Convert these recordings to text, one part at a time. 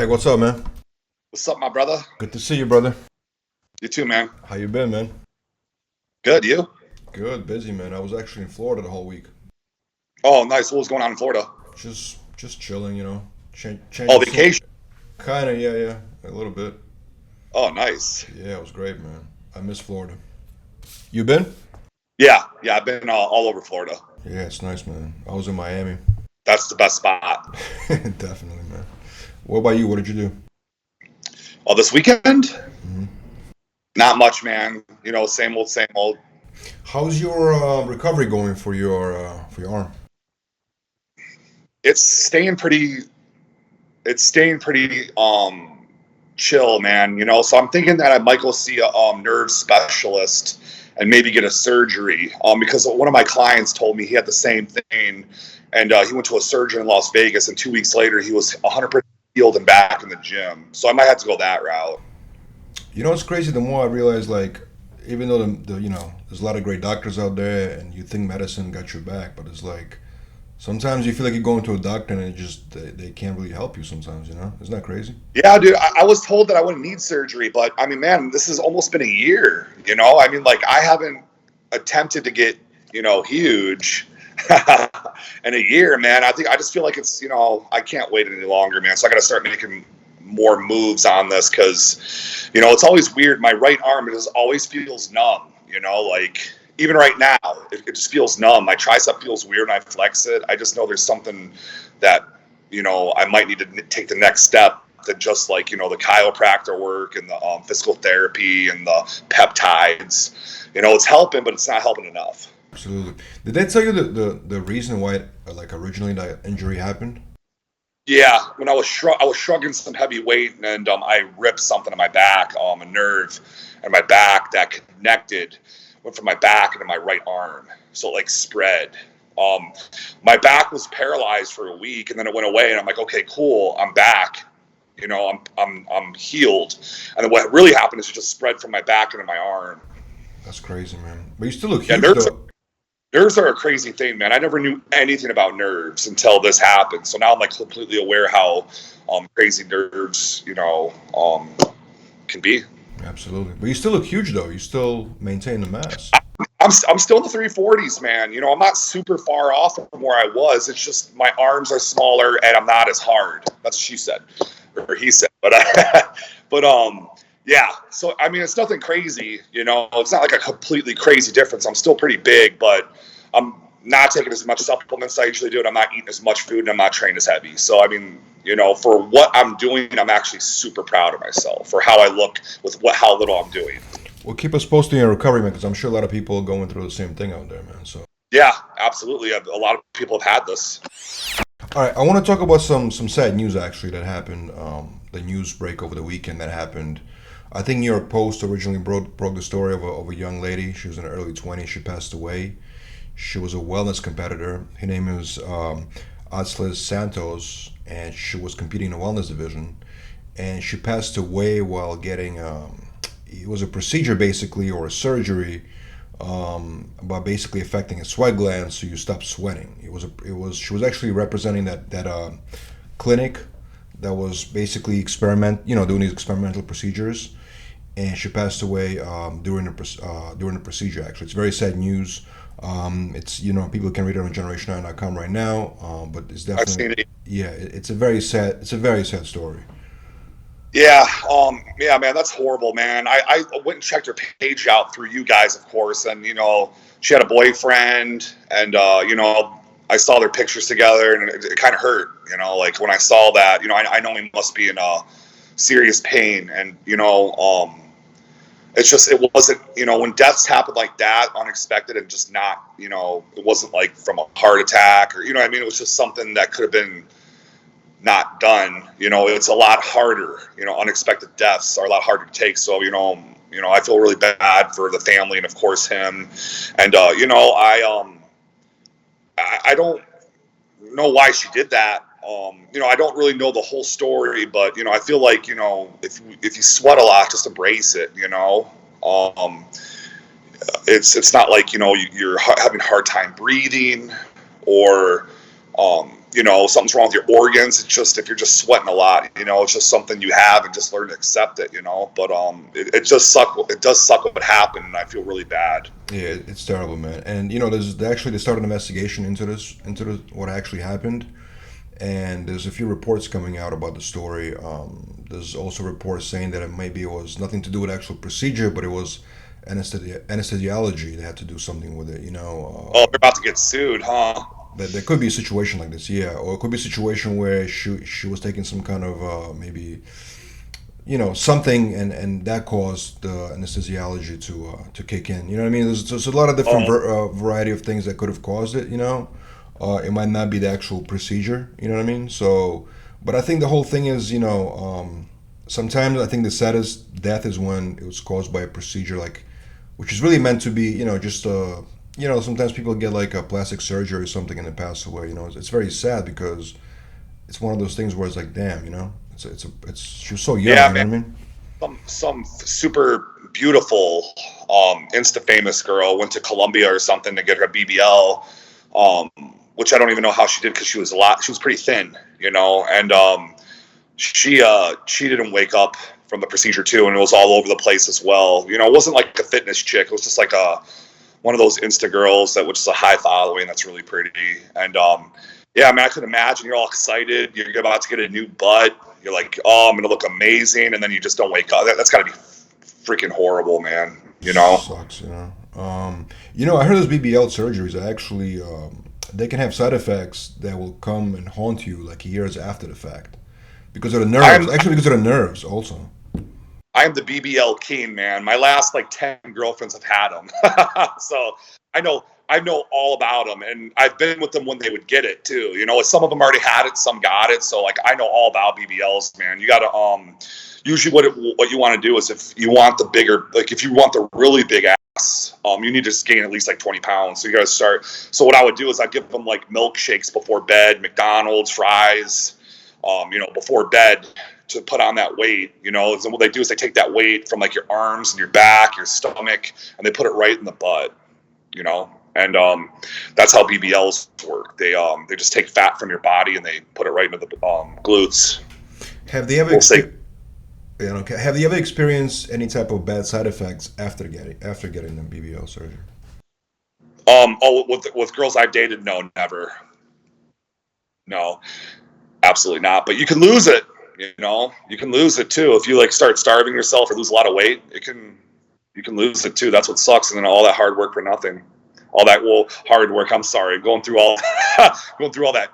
Craig, what's up, man? What's up, my brother? Good to see you, brother. You too, man. How you been, man? Good, you? Good, busy, man. I was actually in Florida the whole week. Oh, nice. What was going on in Florida? Just chilling, Oh, changing scene. vacation. Kinda, yeah, yeah, a little bit. Oh, nice. Yeah, it was great, man. I miss Florida. You been? Yeah. I've been all over Florida. Yeah, it's nice, man. I was in Miami. That's the best spot. Definitely, man. What about you? What did you do? Oh, this weekend? hmm Not much, man. Same old, same old. How's your recovery going for your arm? It's staying pretty. It's staying pretty chill, man. So I'm thinking that I might go see a nerve specialist and maybe get a surgery. Because one of my clients told me he had the same thing, and he went to a surgeon in Las Vegas, and 2 weeks later he was 100% healed and back in the gym. So I might have to go that route. You know, it's crazy. The more I realize, like, even though there's a lot of great doctors out there, and you think medicine got your back, but it's like sometimes you feel like you're going to a doctor and they can't really help you. Sometimes, isn't that crazy? Yeah, dude, I was told that I wouldn't need surgery, but I mean, man, this has almost been a year. I mean, like, I haven't attempted to get, huge in a year, man. I just feel like I can't wait any longer, man. So I got to start making more moves on this because, it's always weird. My right arm, it just always feels numb, like even right now, it just feels numb. My tricep feels weird when I flex it. I just know there's something that, I might need to take the next step than just like, the chiropractor work and the physical therapy and the peptides. It's helping, but it's not helping enough. Absolutely. Did they tell you the reason why like originally that injury happened? Yeah, when I was shrugging some heavy weight, and I ripped something in my back, a nerve in my back that connected, went from my back into my right arm, so it like spread. Um, my back was paralyzed for a week, and then it went away, and I'm like, okay, cool, I'm back. I'm healed. And then what really happened is it just spread from my back into my arm. That's crazy, man. But you still look Yeah, huge, though. nerves are a crazy thing, man. I never knew anything about nerves until this happened. So now I'm like completely aware how crazy nerves, can be. Absolutely. But you still look huge, though. You still maintain the mass. I'm still in the 340s, man. I'm not super far off from where I was. It's just my arms are smaller and I'm not as hard. That's what she said, or he said. But but yeah. So I mean, it's nothing crazy. It's not like a completely crazy difference. I'm still pretty big, but I'm not taking as much supplements as I usually do, and I'm not eating as much food, and I'm not training as heavy. So I mean, for what I'm doing, I'm actually super proud of myself for how I look with how little I'm doing. Well, keep us posted in your recovery, man, because I'm sure a lot of people are going through the same thing out there, man. So. Yeah, absolutely. A lot of people have had this. All right, I want to talk about some sad news actually that happened. The news break over the weekend that happened. I think New York Post originally broke the story of a young lady. She was in her early 20s. She passed away. She was a wellness competitor. Her name is Odalis Santos, and she was competing in the wellness division. And she passed away while getting it was a procedure basically, or a surgery, by basically affecting a sweat gland, so you stop sweating. She was actually representing that clinic that was basically doing these experimental procedures, and she passed away during the procedure. Actually, it's very sad news. It's people can read it on generation9.com right now, but it's I've seen definitely, it. yeah, it's a very sad story. Yeah, yeah, man, that's horrible, man. I went and checked her page out through you guys, of course, and she had a boyfriend, and I saw their pictures together, and it kind of hurt, like when I saw that, I know he must be in serious pain, and it's just, it wasn't, when deaths happen like that, unexpected, and just not, it wasn't like from a heart attack, or what I mean, it was just something that could have been not done. It's a lot harder. Unexpected deaths are a lot harder to take. So I feel really bad for the family and of course him. And I don't know why she did that. I don't really know the whole story, but I feel like if you sweat a lot, just embrace it. It's not like you're having a hard time breathing, or something's wrong with your organs. It's just, if you're just sweating a lot, it's just something you have, and just learn to accept it, but it just suck. It does suck what happened, and I feel really bad. Yeah, it's terrible, man. And they started an investigation into what actually happened, and there's a few reports coming out about the story. There's also reports saying that it was nothing to do with actual procedure, but it was anesthesiology. They had to do something with it, Oh, they're about to get sued, huh? There could be a situation like this, yeah, or it could be a situation where she was taking some kind of maybe something, and that caused the anesthesiology to kick in. You know what I mean? There's a lot of different variety of things that could have caused it. It might not be the actual procedure. You know what I mean? So, but I think the whole thing is, sometimes I think the saddest death is when it was caused by a procedure, like, which is really meant to be, just sometimes people get like a plastic surgery or something and they pass away. It's very sad because it's one of those things where it's like, damn, she was so young. Yeah, you know man. What I mean? Some super beautiful insta famous girl went to Colombia or something to get her BBL, which I don't even know how she did, because she was pretty thin, and she didn't wake up from the procedure too, and it was all over the place as well. It wasn't like a fitness chick. It was just like one of those Insta girls which is a high following, that's really pretty. And yeah, I mean, I could imagine you're all excited. You're about to get a new butt. You're like, oh, I'm going to look amazing. And then you just don't wake up. That's got to be freaking horrible, man. Sucks, I heard those BBL surgeries are actually, they can have side effects that will come and haunt you like years after the fact. Because of the nerves. Because of the nerves also. I am the BBL king, man. My last 10 girlfriends have had them. So I know all about them, and I've been with them when they would get it too. Some of them already had it, some got it. So I know all about BBLs, man. You got to usually what you want to do is, if you want the bigger, if you want the really big ass, you need to gain at least 20 pounds. So you got to start. So what I would do is I'd give them milkshakes before bed, McDonald's, fries, before bed, to put on that weight. And what they do is they take that weight from your arms and your back, your stomach, and they put it right in the butt. And that's how BBLs work. They just take fat from your body and they put it right into the glutes. Have they ever Have you ever experienced any type of bad side effects after getting the BBL surgery? With girls I've dated, no, never. No, absolutely not. But you can lose it. You can lose it too if you start starving yourself or lose a lot of weight. You can lose it too. That's what sucks. And then all that hard work for nothing. All that hard work. I'm sorry, going through all that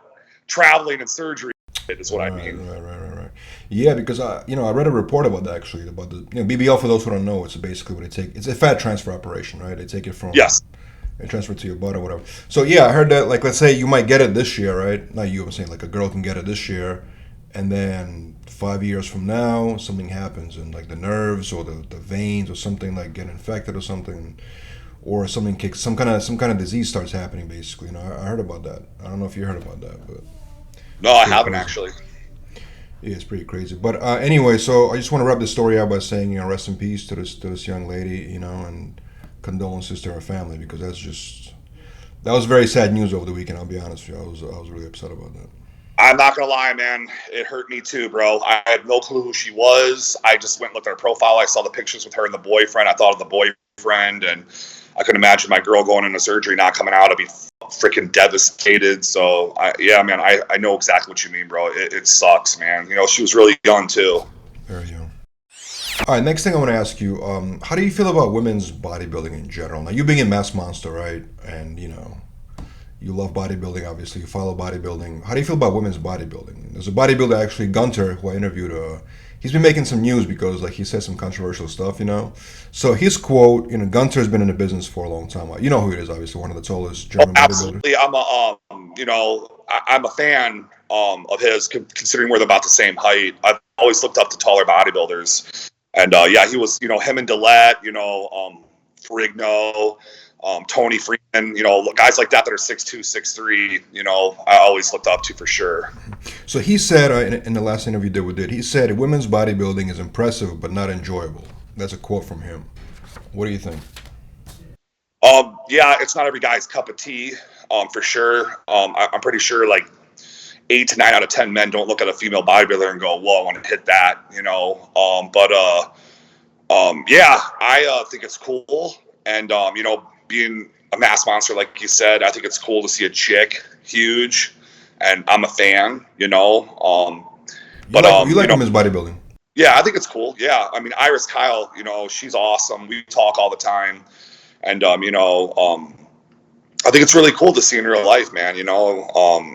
traveling and surgery is what I mean. Right. Yeah, because I read a report about that actually, about the BBL. For those who don't know, it's basically what it's a fat transfer operation, right? They take it from and transfer it to your butt or whatever. So yeah, I heard that let's say you might get it this year, right? Not you, I'm saying a girl can get it this year, and then 5 years from now something happens and the nerves or the veins or something get infected or something, or something kicks, some kind of disease starts happening basically. I heard about that. I don't know if you heard about that, but no, I haven't actually. Yeah, it's pretty crazy. But anyway, so I just want to wrap the story out by saying, rest in peace to this young lady, and condolences to her family, because that was very sad news over the weekend. I'll be honest with you, I was really upset about that. I'm not gonna lie, man. It hurt me too, bro. I had no clue who she was. I just went and looked at her profile. I saw the pictures with her and the boyfriend. I thought of the boyfriend, and I couldn't imagine my girl going into surgery, not coming out. I'd be freaking devastated. So, man, I know exactly what you mean, bro. It sucks, man. She was really young too. Very young. All right, next thing I want to ask you, how do you feel about women's bodybuilding in general? Now, you being in Mass Monster, right? And, you love bodybuilding, obviously. You follow bodybuilding. How do you feel about women's bodybuilding? There's a bodybuilder, actually, Gunter, who I interviewed. He's been making some news because, he said some controversial stuff, So his quote, Gunter's been in the business for a long time. You know who it is, obviously, one of the tallest German bodybuilders. Absolutely. I'm a fan of his, considering we're about the same height. I've always looked up to taller bodybuilders. And, he was, him and Dillette, Ferrigno, Tony Freeman, guys like that are 6'2", 6'3", I always looked up to for sure. So he said in the last interview that we did, he said women's bodybuilding is impressive but not enjoyable. That's a quote from him. What do you think? It's not every guy's cup of tea, for sure. I'm pretty sure 8 to 9 out of 10 men don't look at a female bodybuilder and go, "Whoa, I want to hit that," you know. Yeah, I think it's cool, and you know, being a mass monster, like you said, I think it's cool to see a chick huge, and I'm a fan, you know. You like women's bodybuilding? Yeah, I think it's cool. Yeah, I mean, Iris Kyle, you know, she's awesome. We talk all the time, and you know, I think it's really cool to see in real life, man. You know,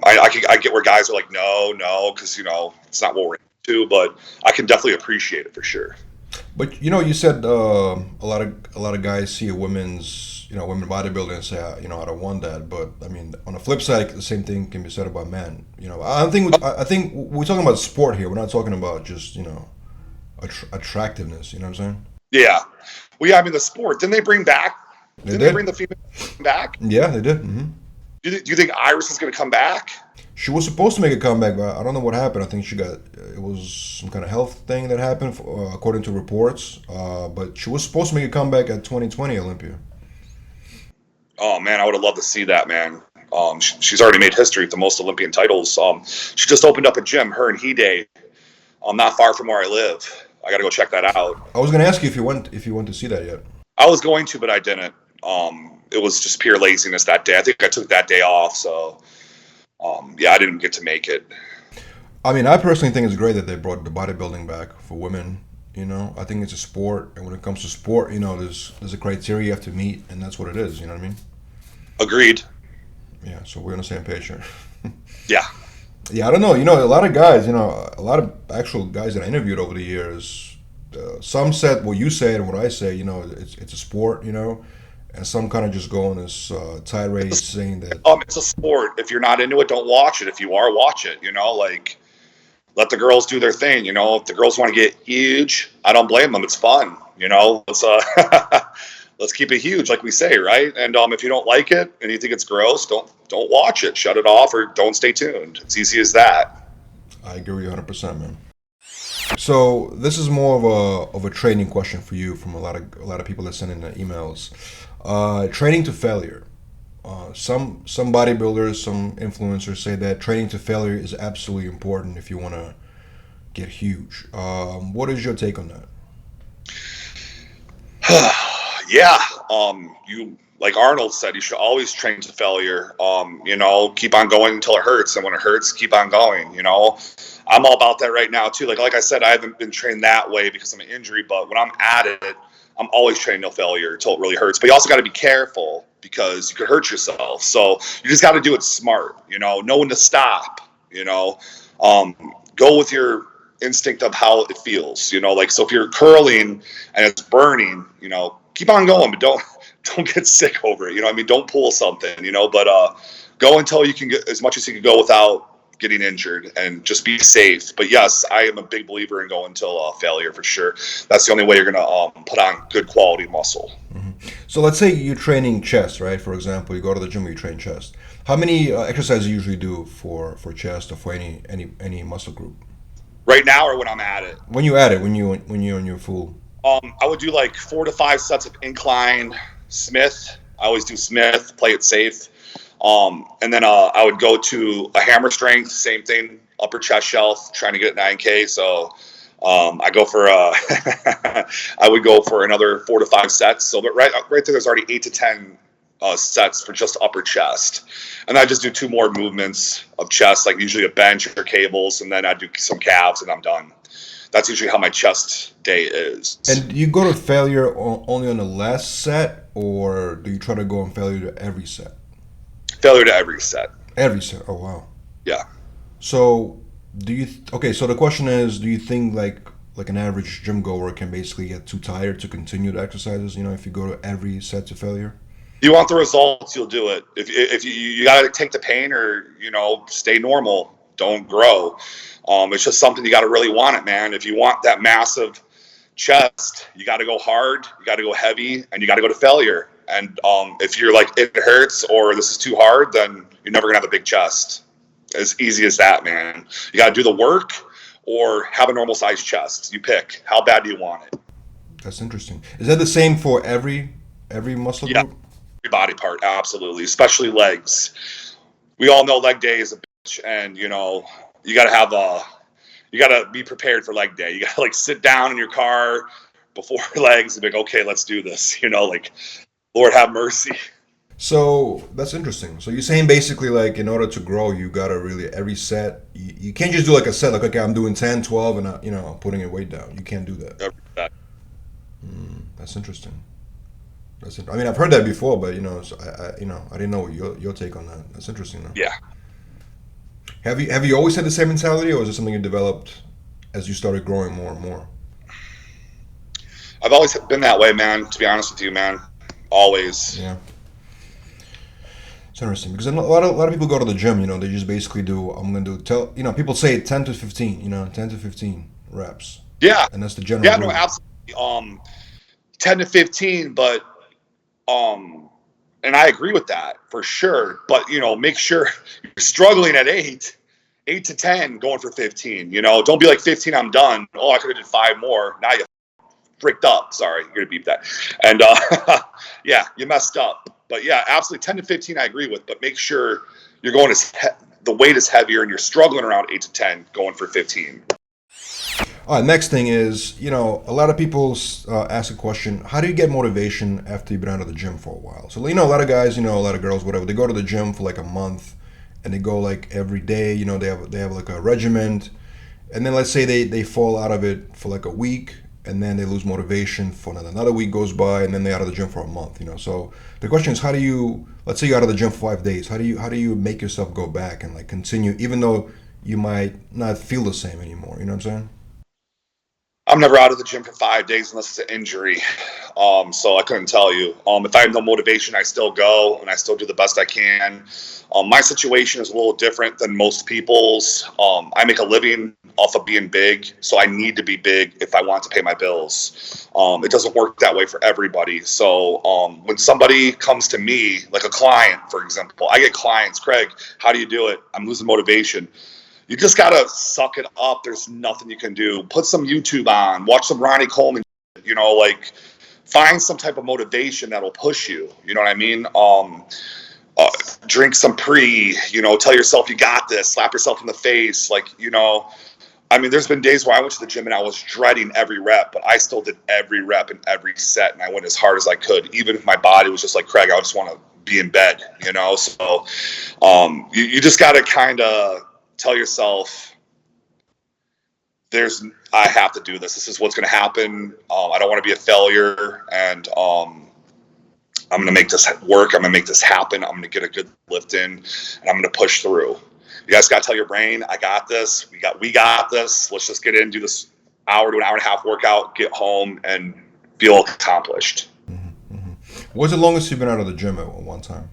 I get where guys are like, no, because you know it's not what we're into, but I can definitely appreciate it for sure. But you know, you said a lot of guys see a women bodybuilder and say, you know, I don't want that. But I mean, on the flip side, the same thing can be said about men. You know, I think we're talking about sport here. We're not talking about just, you know, attractiveness. You know what I'm saying? Yeah. Well, yeah. I mean, the sport. Didn't they bring back? Didn't they bring the female back? Yeah, they did. Mm-hmm. Do you think Iris is going to come back? She was supposed to make a comeback, but I don't know what happened. I think it was some kind of health thing that happened, according to reports. But she was supposed to make a comeback at 2020 Olympia. Oh man, I would have loved to see that, man. She's already made history with the most Olympian titles. She just opened up a gym, her and Hide, not far from where I live. I got to go check that out. I was going to ask you if you went to see that yet. I was going to, but I didn't. It was just pure laziness that day. I think I took that day off, so yeah, I didn't get to make it. I mean, I personally think it's great that they brought the bodybuilding back for women. You know, I think it's a sport, and when it comes to sport, you know, there's a criteria you have to meet, and that's what it is. You know what I mean? Agreed. Yeah, so we're on the same page here. Yeah. Yeah, I don't know. You know, a lot of guys, you know, a lot of actual guys that I interviewed over the years, some said what you said and what I say. You know, it's a sport. You know. And some kind of just go on this tirade saying that it's a sport. If you're not into it, don't watch it. If you are, watch it. You know, like let the girls do their thing. You know, if the girls want to get huge, I don't blame them. It's fun. You know, let's keep it huge, like we say, right? And if you don't like it and you think it's gross, don't watch it. Shut it off or don't stay tuned. It's easy as that. I agree 100%, man. So this is more of a training question for you from a lot of people that send in emails. Training to failure. Some bodybuilders, some influencers say that training to failure is absolutely important if you want to get huge. What is your take on that? Yeah, you like Arnold said, you should always train to failure. You know, keep on going until it hurts, and when it hurts, keep on going. You know, I'm all about that right now too. Like I said, I haven't been trained that way because of an injury, but when I'm at it, I'm always training no failure until it really hurts. But you also got to be careful because you could hurt yourself. So you just got to do it smart. You know when to stop. You know, go with your instinct of how it feels. You know, like so if you're curling and it's burning, you know, keep on going, but don't get sick over it. You know, I mean, don't pull something. You know, but go until you can get as much as you can go without getting injured and just be safe. But yes, I am a big believer in going until failure for sure. That's the only way you're going to put on good quality muscle. Mm-hmm. So let's say you're training chest, right? For example, you go to the gym, you train chest. How many exercises you usually do for chest or for any muscle group? Right now or when I'm at it? When you're at it, when you're on your full. I would do like 4 to 5 sets of incline Smith. I always do Smith, play it safe. And then I would go to a hammer strength, same thing, upper chest shelf, trying to get at 9K. So I go for I would go for another 4 to 5 sets. So but right there, there's already 8 to 10 sets for just upper chest. And I just do 2 more movements of chest, like usually a bench or cables, and then I do some calves, and I'm done. That's usually how my chest day is. And do you go to failure only on the last set, or do you try to go on failure to every set? Failure to every set. Every set. Oh wow. Yeah. So so the question is, do you think like an average gym goer can basically get too tired to continue the exercises? You know, if you go to every set to failure. You want the results, you'll do it. If you got to take the pain, or stay normal, don't grow. It's just something you got to really want it, man. If you want that massive chest, you got to go hard, you got to go heavy, and you got to go to failure. And if you're like, it hurts or this is too hard, then you're never gonna have a big chest. As easy as that, man. You got to do the work or have a normal sized chest. You pick. How bad do you want it? That's interesting. Is that the same for every muscle group? Every body part, absolutely, especially legs. We all know leg day is a and you know, you got to be prepared for leg day. You got to like sit down in your car before legs and be like, okay, let's do this. You know, like, Lord have mercy. So that's interesting. So you're saying basically like in order to grow, you gotta really every set. You can't just do like a set like okay, I'm doing 10, 12, and you know I'm putting your weight down. You can't do that. That's interesting. I mean I've heard that before, but you know so I didn't know what your take on that. That's interesting though. Yeah. Have you always had the same mentality, or is it something you developed as you started growing more and more? I've always been that way, man. To be honest with you, man, always. Yeah. It's interesting because a lot of people go to the gym. You know, they just basically do. I'm gonna do people say 10 to 15. You know, 10 to 15 reps. Yeah. And that's the general. Yeah. rule. No, absolutely. 10 to 15, but and I agree with that for sure. But you know, make sure you're struggling at 8 to 10, going for 15. You know, don't be like 15. I'm done. Oh, I could have did 5 more. Now you fricked up. Sorry, you're gonna beep that. And yeah, you messed up. But yeah, absolutely 10 to 15 I agree with, but make sure you're going the weight is heavier and you're struggling around 8 to 10 going for 15. All right, next thing is, you know, a lot of people ask a question, how do you get motivation after you've been out of the gym for a while? So, you know, a lot of guys, you know, a lot of girls, whatever, they go to the gym for like a month and they go like every day, you know, they have like a regiment. And then let's say they fall out of it for like a week and then they lose motivation for another week goes by and then they're out of the gym for a month, you know. So the question is, how do you, let's say you're out of the gym for 5 days, how do you make yourself go back and like continue even though you might not feel the same anymore, you know what I'm saying? I'm never out of the gym for 5 days unless it's an injury. So I couldn't tell you. If I have no motivation, I still go and I still do the best I can. My situation is a little different than most people's. I make a living off of being big, so I need to be big if I want to pay my bills. It doesn't work that way for everybody. So when somebody comes to me, like a client, for example, I get clients, Craig, how do you do it? I'm losing motivation. You just got to suck it up. There's nothing you can do. Put some YouTube on, watch some Ronnie Coleman, you know, like find some type of motivation that'll push you. You know what I mean? Drink some you know, tell yourself you got this, slap yourself in the face. Like, you know, I mean, there's been days where I went to the gym and I was dreading every rep, but I still did every rep and every set. And I went as hard as I could, even if my body was just like, Craig, I just want to be in bed, you know? So you just got to kind of tell yourself, I have to do this. This is what's going to happen. I don't want to be a failure, and I'm going to make this work. I'm going to make this happen. I'm going to get a good lift in, and I'm going to push through. You guys got to tell your brain, I got this. We got this. Let's just get in, do this hour to an hour and a half workout, get home, and feel accomplished. Mm-hmm, mm-hmm. What's the longest you've been out of the gym at one time?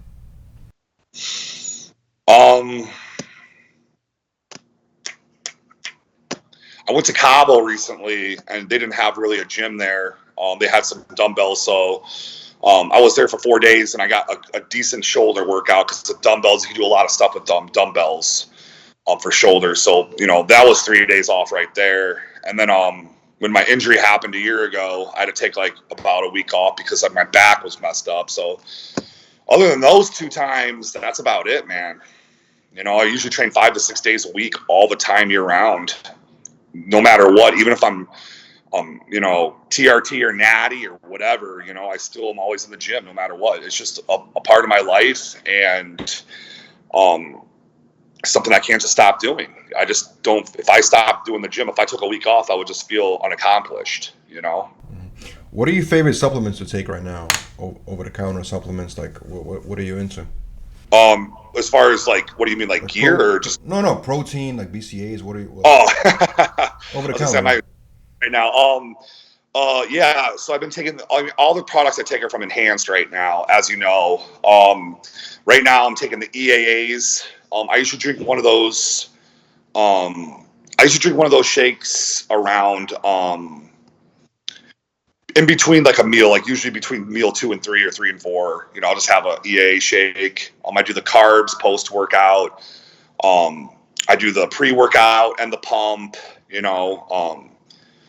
I went to Cabo recently, and they didn't have really a gym there. They had some dumbbells, so I was there for 4 days, and I got a decent shoulder workout because the dumbbells, you can do a lot of stuff with dumbbells for shoulders. So, you know, that was 3 days off right there. And then when my injury happened a year ago, I had to take like about a week off because my back was messed up. So other than those 2 times, that's about it, man. You know, I usually train 5 to 6 days a week all the time year round. No matter what, even if I'm, you know, TRT or natty or whatever, you know, I still am always in the gym no matter what. It's just a part of my life and something I can't just stop doing. I just don't, if I stopped doing the gym, if I took a week off, I would just feel unaccomplished, you know? What are your favorite supplements to take right now? Over the counter supplements, like what are you into? As far as like, what do you mean, like gear or just? No, protein, like BCAAs. What are you? Over the counter right now. Yeah. So I've been taking all the products I take are from Enhanced right now, as you know. Right now I'm taking the EAAs. I used to drink one of those. Shakes around in between like a meal, like usually between meal 2 and 3 or 3 and 4. You know, I'll just have a EAA shake. I do the carbs post workout. I do the pre-workout and the pump. You know,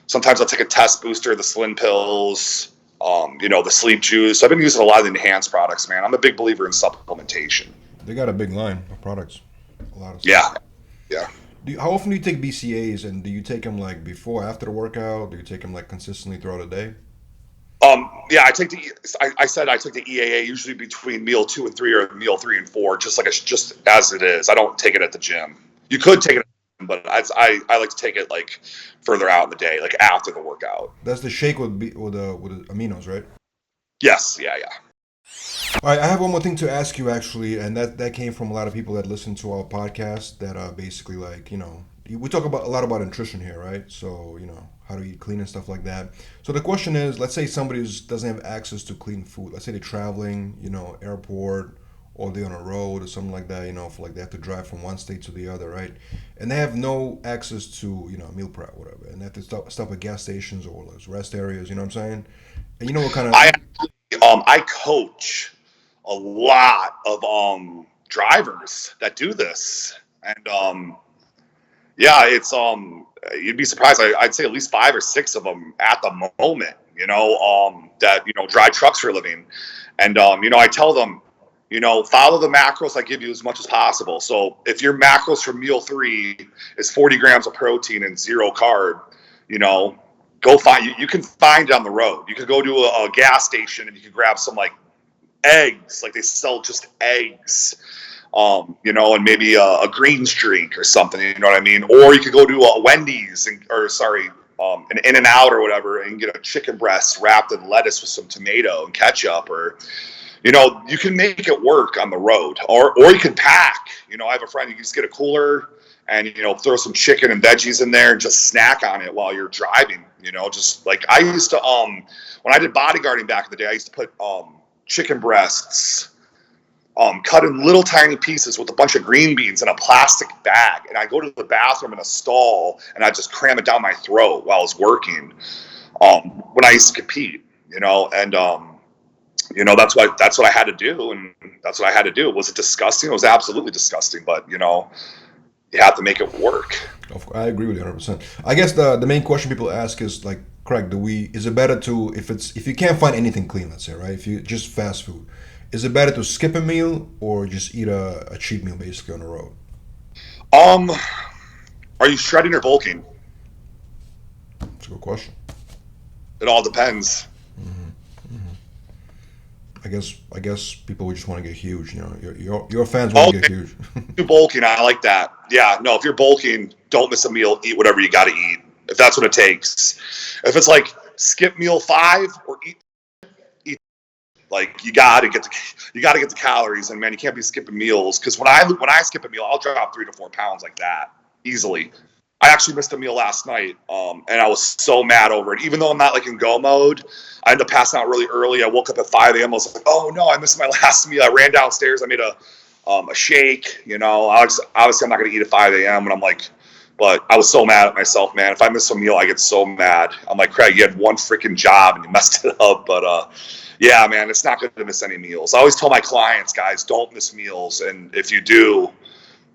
sometimes I'll take a test booster, the Slim pills. You know, the sleep juice. So I've been using a lot of the Enhanced products, man. I'm a big believer in supplementation. They got a big line of products. A lot of stuff. Yeah, yeah. How often do you take BCAs, and do you take them like before, after the workout? Do you take them like consistently throughout the day? Yeah, I said I took the EAA usually between meal 2 and 3 or meal 3 and 4, just as it is. I don't take it at the gym. You could take it, but I like to take it like further out in the day, like after the workout. That's the shake with the aminos, right? Yes, yeah, yeah. All right, I have one more thing to ask you actually, and that came from a lot of people that listen to our podcast that are basically like, we talk about a lot about nutrition here, right? So, how to eat clean and stuff like that. So the question is, let's say somebody doesn't have access to clean food. Let's say they're traveling, airport, or they're on a road or something like that, for like they have to drive from one state to the other, right? And they have no access to, meal prep, whatever, and they have to stop at gas stations or those rest areas. You know what I'm saying? And you know what kind of I coach a lot of drivers that do this, and yeah, it's you'd be surprised. I'd say at least 5 or 6 of them at the moment, that drive trucks for a living, and I tell them, follow the macros I give you as much as possible. So if your macros for meal 3 is 40 grams of protein and 0 carb, go find you can find it on the road. You could go to a gas station and you could grab some like eggs, like they sell just eggs, and maybe a greens drink or something, you know what I mean? Or you could go to a Wendy's an In-N-Out or whatever and get a chicken breast wrapped in lettuce with some tomato and ketchup, or you can make it work on the road, or you can pack. I have a friend, you can just get a cooler and throw some chicken and veggies in there and just snack on it while you're driving. Just like I used to when I did bodyguarding back in the day, I used to put chicken breasts cut in little tiny pieces with a bunch of green beans in a plastic bag, and I go to the bathroom in a stall and I just cram it down my throat while I was working when I used to compete, and that's what I had to do, and that's what I had to do. Was it disgusting? It was absolutely disgusting, but you have to make it work. I agree with you 100%. I guess the main question people ask is like, Craig, is it better to, if you can't find anything clean, let's say, right? If you just fast food, is it better to skip a meal or just eat a cheat meal basically on the road? Are you shredding or bulking? That's a good question. It all depends. I guess people would just want to get huge. Your fans want to get huge. You're bulking, I like that. Yeah, no, if you're bulking, don't miss a meal. Eat whatever you got to eat, if that's what it takes. If it's like skip meal 5 or eat, like you got to get the calories, and man, you can't be skipping meals, because when I skip a meal, I'll drop 3 to 4 pounds like that easily. I actually missed a meal last night, and I was so mad over it. Even though I'm not like in go mode, I ended up passing out really early. I woke up at 5 a.m. I was like, oh no, I missed my last meal. I ran downstairs. I made a shake. Obviously I'm not going to eat at 5 a.m. And I'm like, but I was so mad at myself, man. If I miss a meal, I get so mad. I'm like, Craig, you had one freaking job and you messed it up. But yeah, man, it's not good to miss any meals. I always tell my clients, guys, don't miss meals. And if you do,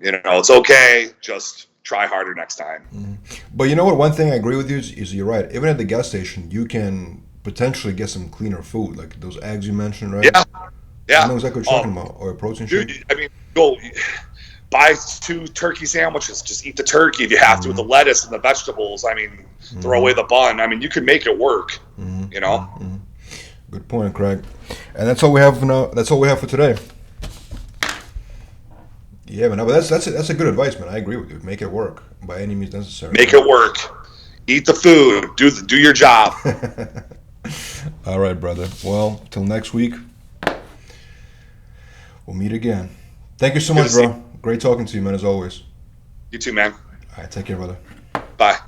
it's okay. Just try harder next time. Mm-hmm. But you know what? One thing I agree with you is you're right. Even at the gas station, you can potentially get some cleaner food, like those eggs you mentioned, right? Yeah, yeah. I know exactly what you're talking about, or a protein shake. Dude, I mean, go buy 2 turkey sandwiches. Just eat the turkey if you have to, with the lettuce and the vegetables. I mean, throw away the bun. I mean, you can make it work. Good point, Craig. And that's all we have for now. That's all we have for today. Yeah, man, but that's a good advice, man. I agree with you. Make it work by any means necessary. Make it work. Eat the food. Do your job. All right, brother. Well, till next week, we'll meet again. Thank you so much, bro. Great talking to you, man, as always. You too, man. All right, take care, brother. Bye.